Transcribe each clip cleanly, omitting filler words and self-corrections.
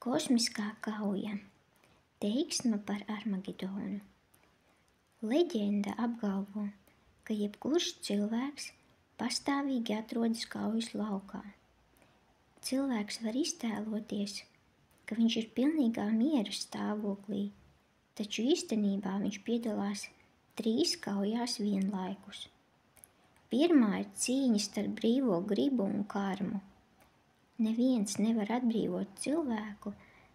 Kosmiskā kauja – teiksme par Armagedonu. Leģenda apgalvo, ka jebkurš cilvēks pastāvīgi atrodas kaujas laukā. Cilvēks var iztēloties, ka viņš ir pilnīgā miera stāvoklī, taču īstenībā viņš piedalās 3 kaujās vienlaikus. Pirmā ir cīņa starp brīvo gribu un karmu. Neviens nevar atbrīvot cilvēku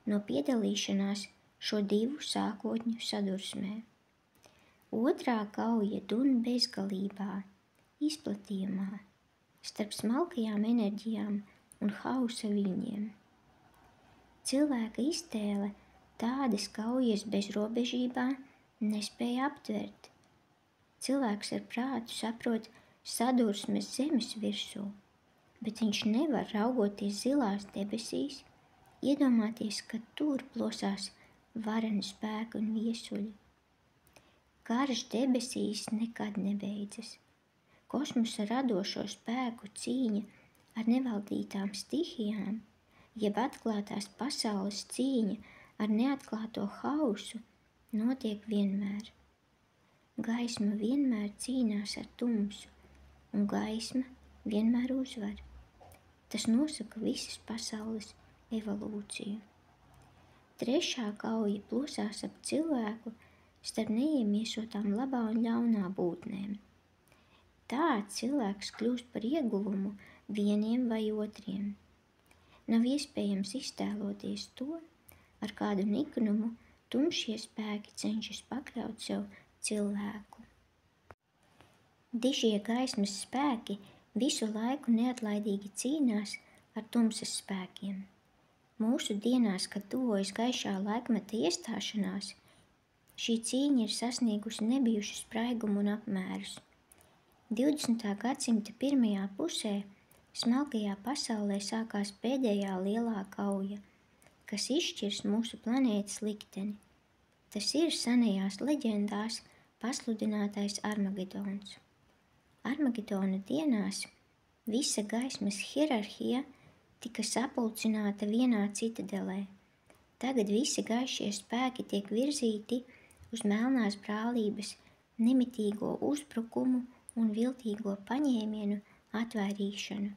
no piedalīšanās šo 2 sākotņu sadursmē. Otrā kauja dun bezgalībā, izplatījumā, starp smalkajām enerģijām un hausa viļņiem. Cilvēka iztēle tādas kaujas bezrobežībā nespēja aptvert. Cilvēks ar prātu saprot sadursmes zemes virsū, bet viņš nevar, raugoties zilās debesīs, iedomāties, ka tur plosās vareni spēki un viesuļi. Karš debesīs nekad nebeidzas. Kosmosa radošo spēku cīņa ar nevaldītām stihijām, jeb atklātās pasaules cīņa ar neatklāto hausu, notiek vienmēr. Gaisma vienmēr cīnās ar tumsu, un gaisma vienmēr uzvar. Tas nosaka visas pasaules evolūciju. Trešā kauja plosās ap cilvēku starp neiemiesotām labā un ļaunā būtnēm. Tā cilvēks kļūst par ieguvumu vieniem vai otriem. Nav iespējams iztēloties to, ar kādu niknumu tumšie spēki cenšas pakļaut sev cilvēku. Dižie gaismas spēki visu laiku neatlaidīgi cīnās ar tumsas spēkiem. Mūsu dienās, kad tuvojas gaišā laikmeta iestāšanās, šī cīņa ir sasniegusi nebijušu spraigumu un apmērus. 20. gadsimta pirmajā pusē smalkajā pasaulē sākās pēdējā lielā kauja, kas izšķirs mūsu planētas likteni. Tas ir senajās leģendās pasludinātais Armagedons. Armagedona dienās visa gaismas hierarhija tika sapulcināta vienā citadelē. Tagad visi gaišie spēki tiek virzīti uz melnās brālības nemitīgo uzbrukumu un viltīgo paņēmienu atvairīšanu.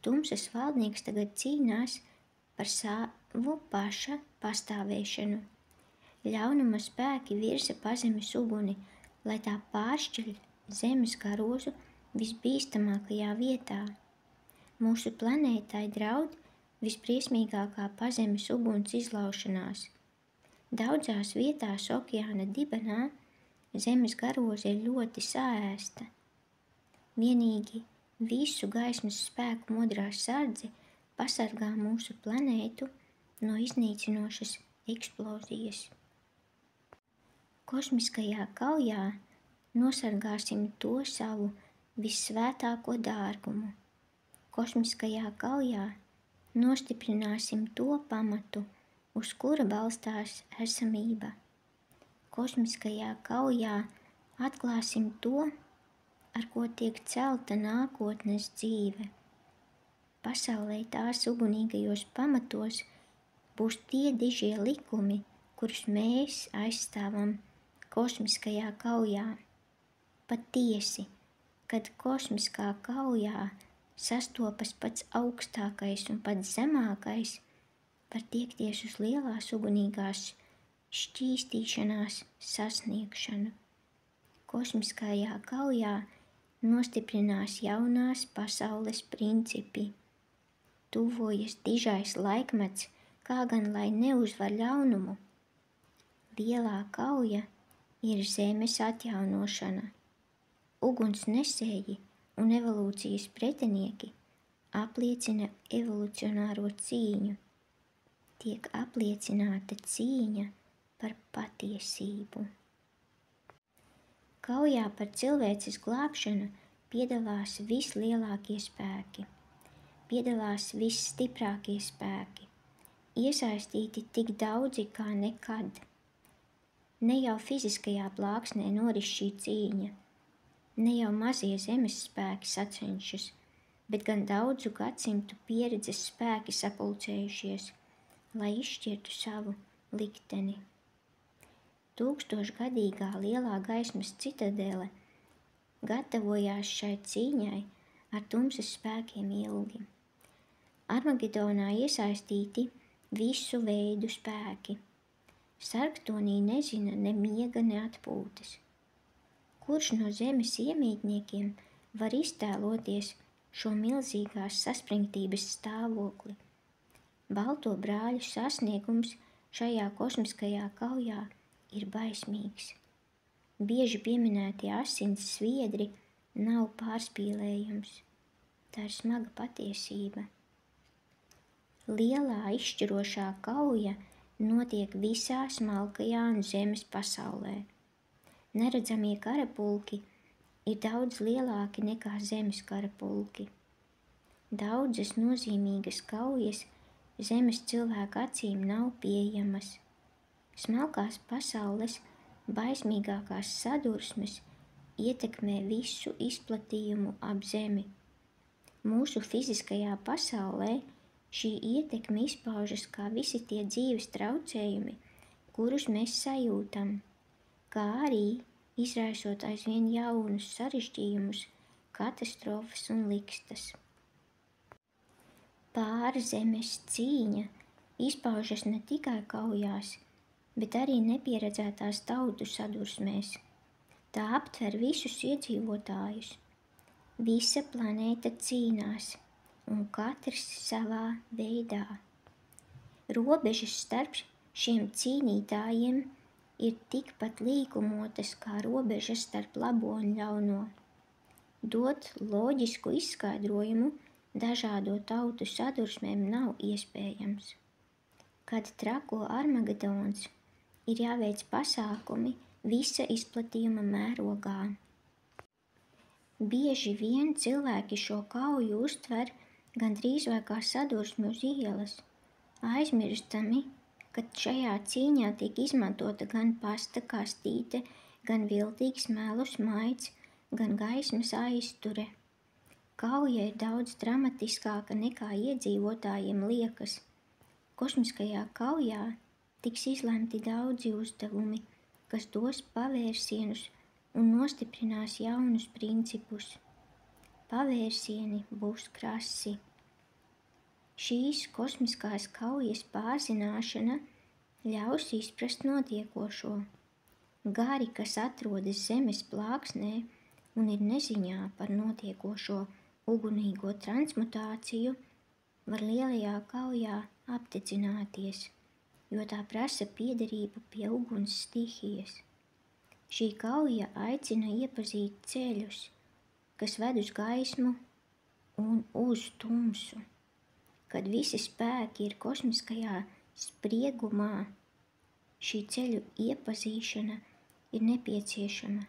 Tumsas valdnieks tagad cīnās par savu paša pastāvēšanu. Ļaunuma spēki virza pazemes uguni, lai tā pāršķeļ zemes karozu visbīstamākajā vietā. Mūsu planētai draud visbriesmīgākā pazemes uguns izlaušanās. Daudzās vietās okeāna dibenā zemes karoze ir ļoti saēsta. Vienīgi visu gaismas spēku modrā sardze pasargā mūsu planētu no iznīcinošas eksplozijas. Kosmiskajā kaujā nosargāsim to savu vissvētāko dārgumu. Kosmiskajā kaujā nostiprināsim to pamatu, uz kura balstās esamība. Kosmiskajā kaujā atklāsim to, ar ko tiek celta nākotnes dzīve. Pasaulē tās ugunīgajos pamatos būs tie dižie likumi, kurus mēs aizstāvam kosmiskajā kaujā. Patiesi, kad kosmiskā kaujā sastopas pats augstākais un pats zemākais, var tiekties uz lielās ugunīgās šķīstīšanās sasniegšanu. Kosmiskajā kaujā nostiprinās jaunās pasaules principi. Tuvojas dižais laikmets, kā gan lai neuzvar ļaunumu. Lielā kauja ir zemes atjaunošana. Uguns nesēji un evolūcijas pretinieki apliecina evolucionāro cīņu. Tiek apliecināta cīņa par patiesību. Kaujā par cilvēces glābšanu piedalās vislielākie spēki, piedalās visstiprākie spēki, iesaistīti tik daudzi kā nekad. Ne jau fiziskajā plāksnē noris šī cīņa, ne jau mazie zemes spēki sacenšas, bet gan daudzu gadsimtu pieredzes spēki sapulcējušies, lai izšķirtu savu likteni. Tūkstošgadīgā lielā gaismas citadele gatavojās šai cīņai ar tumsas spēkiem ilgi. Armagedonā iesaistīti visu veidu spēki. Sargtonī nezina ne miega, ne atpūtas. Kurš no zemes iemītniekiem var iztēloties šo milzīgās saspringtības stāvokli? Balto brāļu sasniegums šajā kosmiskajā kaujā ir baismīgs. Bieži pieminētie asins sviedri nav pārspīlējums. Tā ir smaga patiesība. Lielā izšķirošā kauja notiek visā smalkajā un zemes pasaulē. Neredzamie karapulki ir daudz lielāki nekā zemes karapulki. Daudzas nozīmīgas kaujas zemes cilvēku acīm nav pieejamas. Smalkās pasaules baismīgākās sadursmes ietekmē visu izplatījumu ap zemi. Mūsu fiziskajā pasaulē šī ietekme izpaužas kā visi tie dzīves traucējumi, kurus mēs sajūtam, kā arī izraisot aizvien jaunus sarežģījumus, katastrofas un likstas. Pārzemes cīņa izpaužas ne tikai kaujās, bet arī nepieredzētās tautu sadursmēs. Tā aptver visus iedzīvotājus. Visa planēta cīnās, un katrs savā veidā. Robežas starp šiem cīnītājiem ir tikpat līkumotas kā robežas starp labo un ļauno. Dot loģisku izskaidrojumu dažādo tautu sadursmēm nav iespējams. Kad trako Armagedons, ir jāveic pasākumi visa izplatījuma mērogā. Bieži vien cilvēki šo kauju uztver gandrīz vai kā sadursmi uz ielas, aizmirstami, ka šajā cīņā tiek izmantota gan pasta kastīte, gan viltīgs melus maids, gan gaismas aizture. Kauja ir daudz dramatiskāka nekā iedzīvotājiem liekas. Kosmiskajā kaujā tiks izlemti daudzi uzdevumi, kas dos pavērsienus un nostiprinās jaunus principus. Pavērsieni būs krasi. Šīs kosmiskās kaujas pārzināšana ļaus izprast notiekošo. Gari, kas atrodas zemes plāksnē un ir neziņā par notiekošo ugunīgo transmutāciju, var lielajā kaujā apdedzināties, jo tā prasa piederību pie uguns stihijas. Šī kauja aicina iepazīt ceļus, kas ved uz gaismu un uz tumsu. Kad visi spēki ir kosmiskajā spriegumā, šī ceļu iepazīšana ir nepieciešama.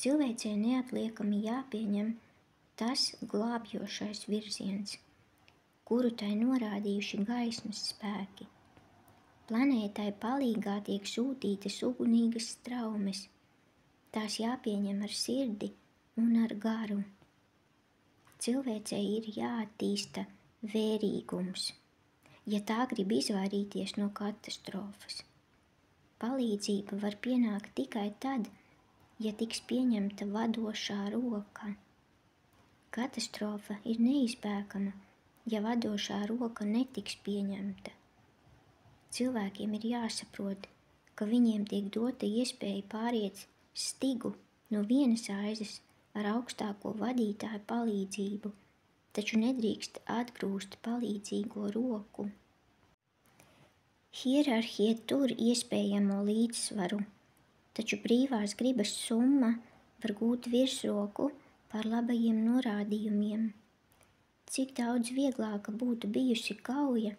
Cilvēcei neatliekami jāpieņem tas glābjošais virziens, kuru tai norādījuši gaismas spēki. Planētai palīgā tiek sūtītas ugunīgas straumes. Tās jāpieņem ar sirdi un ar garu. Cilvēcei ir jāattīsta vērīgums, ja tā grib izvairīties no katastrofas. Palīdzība var pienākt tikai tad, ja tiks pieņemta vadošā roka. Katastrofa ir neizbēgama, ja vadošā roka netiks pieņemta. Cilvēkiem ir jāsaprot, ka viņiem tiek dota iespēja pāriet stigu no vienas aizes ar augstāko vadītāju palīdzību, taču nedrīkst atgrūst palīdzīgo roku. Hierarhija tur iespējamo līdzsvaru, taču brīvās gribas summa var gūt virsroku par labajiem norādījumiem. Cik daudz vieglāka būtu bijusi kauja,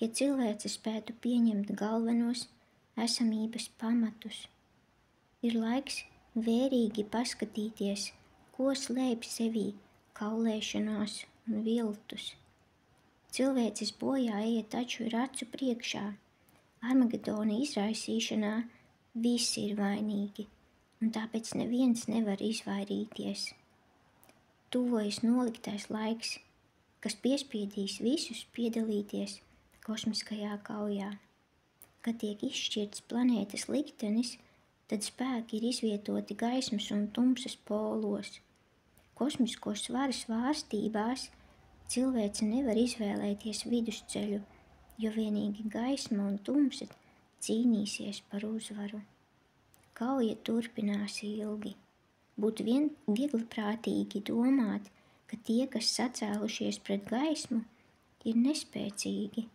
ja cilvēce spētu pieņemt galvenos esamības pamatus. Ir laiks vērīgi paskatīties, ko slēpj sevī kaulēšanās un viltus. Cilvēces bojā iet taču ir acu priekšā. Armagedona izraisīšanā visi ir vainīgi, un tāpēc neviens nevar izvairīties. Tuvojas noliktais laiks, kas piespiedīs visus piedalīties kosmiskajā kaujā. Kad tiek izšķirts planētas liktenis, tad spēki ir izvietoti gaismas un tumsas polos. Kosmisko svaru svārstībās cilvēce nevar izvēlēties vidusceļu, jo vienīgi gaisma un tumsa cīnīsies par uzvaru. Kauja turpinās ilgi. Būtu viegliprātīgi domāt, ka tie, kas sacēlušies pret gaismu, ir nespēcīgi,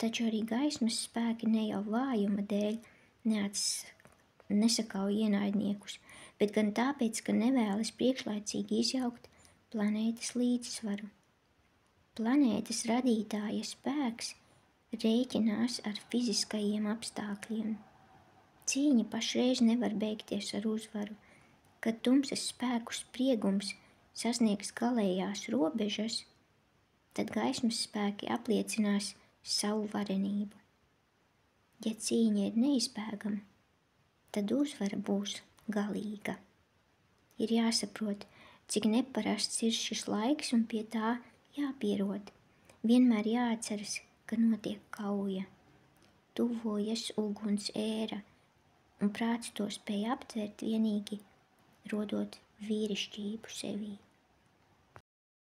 taču arī gaismas spēki ne jau vājuma dēļ nesakauj ienaidniekus, bet gan tāpēc, ka nevēlas priekšlaicīgi izjaukt planētas līdzsvaru. Planētas radītāja spēks rēķinās ar fiziskajiem apstākļiem. Cīņa pašreiz nevar beigties ar uzvaru. Kad tumsas spēku spriegums sasniegs galējās robežas, tad gaismas spēki apliecinās savu varenību. Ja cīņa ir neizbēgama, tad uzvara būs galīga. Ir jāsaprot, cik neparasts ir šis laiks un pie tā jāpierod. Vienmēr jāatceras, ka notiek kauja. Tuvojas uguns ēra, un prāts to spēj aptvert vienīgi, rodot vīrišķību sevī.